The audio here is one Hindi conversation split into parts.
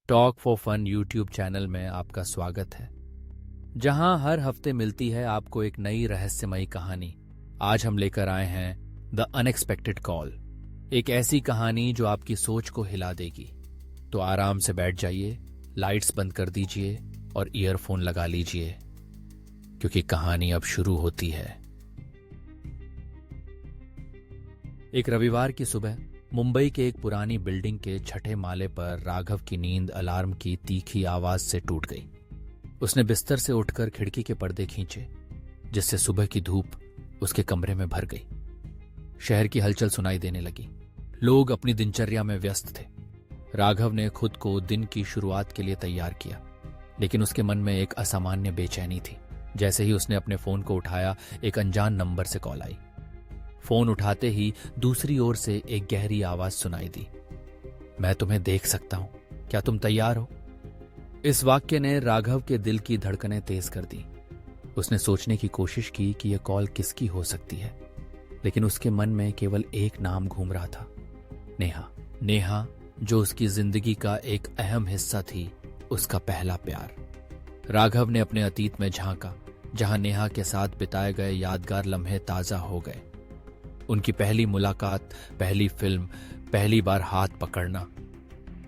Talk for fun YouTube channel में आपका स्वागत है, जहां हर हफ्ते मिलती है आपको एक नई रहस्यमयी कहानी। आज हम लेकर आए हैं द अनएक्सपेक्टेड कॉल, एक ऐसी कहानी जो आपकी सोच को हिला देगी। तो आराम से बैठ जाइए, लाइट्स बंद कर दीजिए और ईयरफोन लगा लीजिए, क्योंकि कहानी अब शुरू होती है। एक रविवार की सुबह मुंबई के एक पुरानी बिल्डिंग के छठे माले पर राघव की नींद अलार्म की तीखी आवाज से टूट गई। उसने बिस्तर से उठकर खिड़की के पर्दे खींचे, जिससे सुबह की धूप उसके कमरे में भर गई। शहर की हलचल सुनाई देने लगी। लोग अपनी दिनचर्या में व्यस्त थे। राघव ने खुद को दिन की शुरुआत के लिए तैयार किया, लेकिन उसके मन में एक असामान्य बेचैनी थी। जैसे ही उसने अपने फोन को उठाया, एक अनजान नंबर से कॉल आई। फोन उठाते ही दूसरी ओर से एक गहरी आवाज सुनाई दी। मैं तुम्हें देख सकता हूं, क्या तुम तैयार हो? इस वाक्य ने राघव के दिल की धड़कनें तेज कर दी। उसने सोचने की कोशिश की कि यह कॉल किसकी हो सकती है, लेकिन उसके मन में केवल एक नाम घूम रहा था, नेहा। नेहा, जो उसकी जिंदगी का एक अहम हिस्सा थी, उसका पहला प्यार। राघव ने अपने अतीत में झांका, जहां नेहा के साथ बिताए गए यादगार लम्हे ताजा हो गए। उनकी पहली मुलाकात, पहली फिल्म, पहली बार हाथ पकड़ना,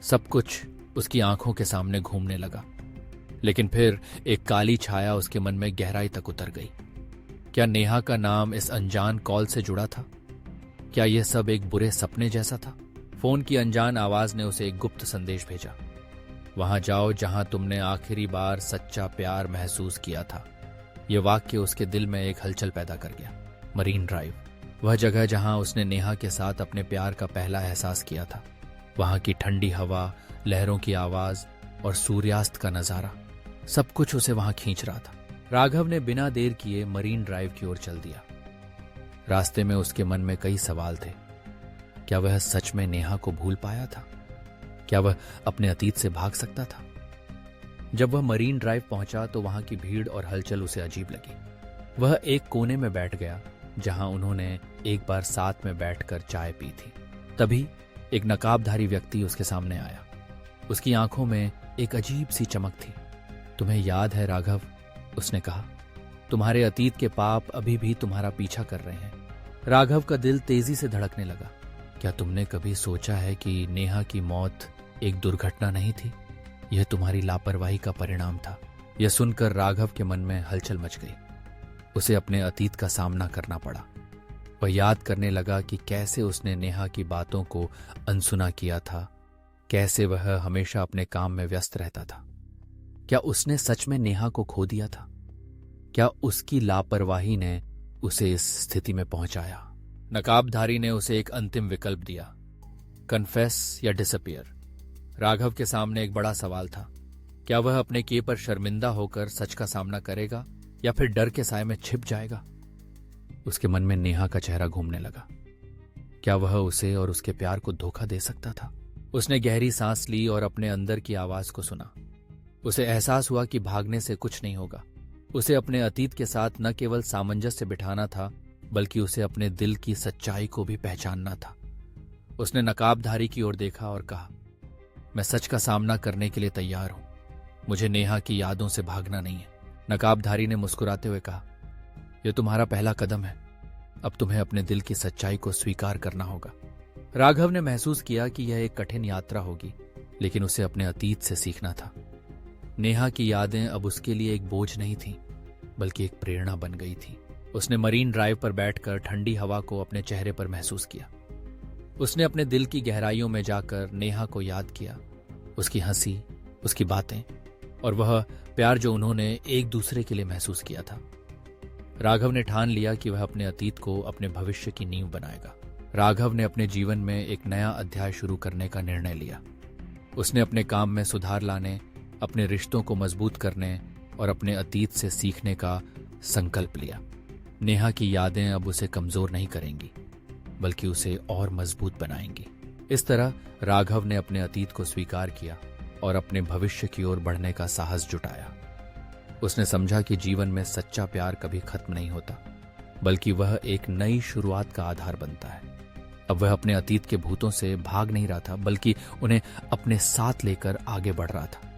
सब कुछ उसकी आंखों के सामने घूमने लगा। लेकिन फिर एक काली छाया उसके मन में गहराई तक उतर गई। क्या नेहा का नाम इस अनजान कॉल से जुड़ा था? क्या यह सब एक बुरे सपने जैसा था? फोन की अनजान आवाज ने उसे एक गुप्त संदेश भेजा। वहां जाओ जहां तुमने आखिरी बार सच्चा प्यार महसूस किया था। यह वाक्य उसके दिल में एक हलचल पैदा कर गया। मरीन ड्राइव, वह जगह जहां उसने नेहा के साथ अपने प्यार का पहला एहसास किया था। वहां की ठंडी हवा, लहरों की आवाज और सूर्यास्त का नजारा, सब कुछ उसे वहां खींच रहा था। राघव ने बिना देर किए मरीन ड्राइव की ओर चल दिया। रास्ते में उसके मन में कई सवाल थे। क्या वह सच में नेहा को भूल पाया था? क्या वह अपने अतीत से भाग सकता था? जब वह मरीन ड्राइव पहुंचा तो वहां की भीड़ और हलचल उसे अजीब लगी। वह एक कोने में बैठ गया, जहां उन्होंने एक बार साथ में बैठकर चाय पी थी। तभी एक नकाबधारी व्यक्ति उसके सामने आया। उसकी आंखों में एक अजीब सी चमक थी। तुम्हें याद है राघव, उसने कहा, तुम्हारे अतीत के पाप अभी भी तुम्हारा पीछा कर रहे हैं। राघव का दिल तेजी से धड़कने लगा। क्या तुमने कभी सोचा है कि नेहा की मौत एक दुर्घटना नहीं थी? यह तुम्हारी लापरवाही का परिणाम था। यह सुनकर राघव के मन में हलचल मच गई। उसे अपने अतीत का सामना करना पड़ा। वह याद करने लगा कि कैसे उसने नेहा की बातों को अनसुना किया था, कैसे वह हमेशा अपने काम में व्यस्त रहता था। क्या उसने सच में नेहा को खो दिया था? क्या उसकी लापरवाही ने उसे इस स्थिति में पहुंचाया? नकाबधारी ने उसे एक अंतिम विकल्प दिया, कन्फेस या डिसअपियर। राघव के सामने एक बड़ा सवाल था। क्या वह अपने किए पर शर्मिंदा होकर सच का सामना करेगा, या फिर डर के साए में छिप जाएगा? उसके मन में नेहा का चेहरा घूमने लगा। क्या वह उसे और उसके प्यार को धोखा दे सकता था? उसने गहरी सांस ली और अपने अंदर की आवाज को सुना। उसे एहसास हुआ कि भागने से कुछ नहीं होगा। उसे अपने अतीत के साथ न केवल सामंजस्य बिठाना था, बल्कि उसे अपने दिल की सच्चाई को भी पहचानना था। उसने नकाबधारी की ओर देखा और कहा, मैं सच का सामना करने के लिए तैयार हूं। मुझे नेहा की यादों से भागना नहीं है। नकाबधारी ने मुस्कुराते हुए कहा, यह तुम्हारा पहला कदम है। अब तुम्हें अपने दिल की सच्चाई को स्वीकार करना होगा। राघव ने महसूस किया कि यह एक कठिन यात्रा होगी, लेकिन उसे अपने अतीत से सीखना था। नेहा की यादें अब उसके लिए एक बोझ नहीं थीं, बल्कि एक प्रेरणा बन गई थी। उसने मरीन ड्राइव पर बैठकर ठंडी हवा को अपने चेहरे पर महसूस किया। उसने अपने दिल की गहराइयों में जाकर नेहा को याद किया, उसकी हंसी, उसकी बातें और वह प्यार जो उन्होंने एक दूसरे के लिए महसूस किया था। राघव ने ठान लिया कि वह अपने अतीत को अपने भविष्य की नींव बनाएगा। राघव ने अपने जीवन में एक नया अध्याय शुरू करने का निर्णय लिया। उसने अपने काम में सुधार लाने, अपने रिश्तों को मजबूत करने और अपने अतीत से सीखने का संकल्प लिया। नेहा की यादें अब उसे कमजोर नहीं करेंगी, बल्कि उसे और मजबूत बनाएंगी। इस तरह राघव ने अपने अतीत को स्वीकार किया और अपने भविष्य की ओर बढ़ने का साहस जुटाया। उसने समझा कि जीवन में सच्चा प्यार कभी खत्म नहीं होता, बल्कि वह एक नई शुरुआत का आधार बनता है। अब वह अपने अतीत के भूतों से भाग नहीं रहा था, बल्कि उन्हें अपने साथ लेकर आगे बढ़ रहा था।